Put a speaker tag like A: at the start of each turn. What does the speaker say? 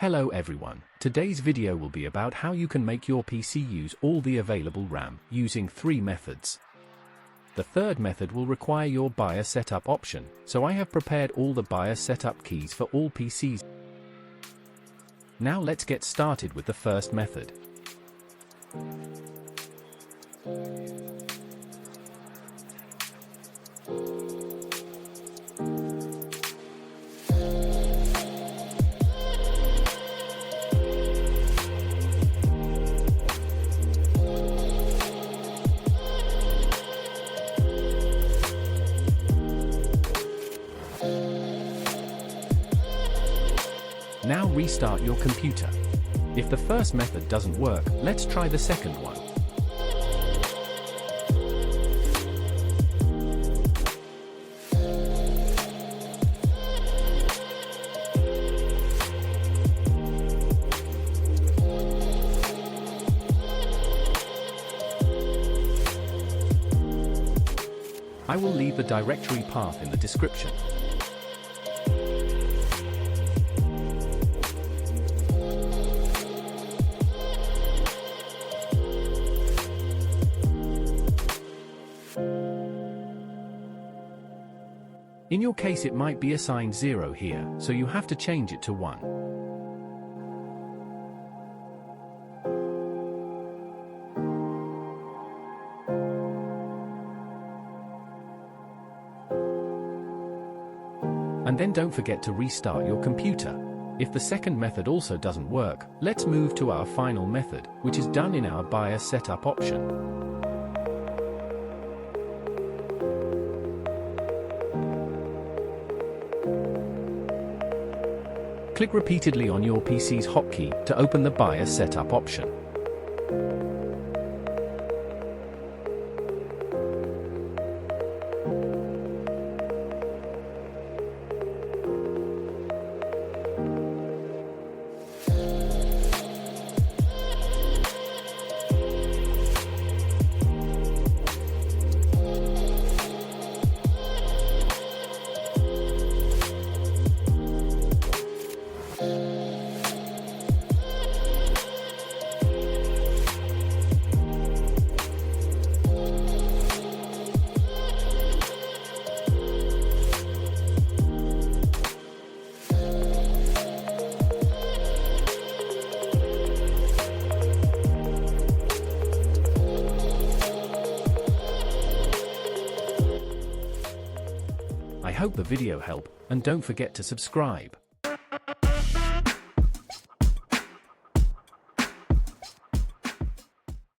A: Hello everyone, today's video will be about how you can make your PC use all the available RAM using 3 methods. The third method will require your BIOS setup option, so I have prepared all the BIOS setup keys for all PCs. Now let's get started with the first method. Now restart your computer. If the first method doesn't work, let's try the second one. I will leave the directory path in the description. In your case it might be assigned 0 here, so you have to change it to 1. And then don't forget to restart your computer. If the second method also doesn't work, let's move to our final method, which is done in our BIOS setup option. Click repeatedly on your PC's hotkey to open the BIOS setup option. I hope the video helped, and don't forget to subscribe.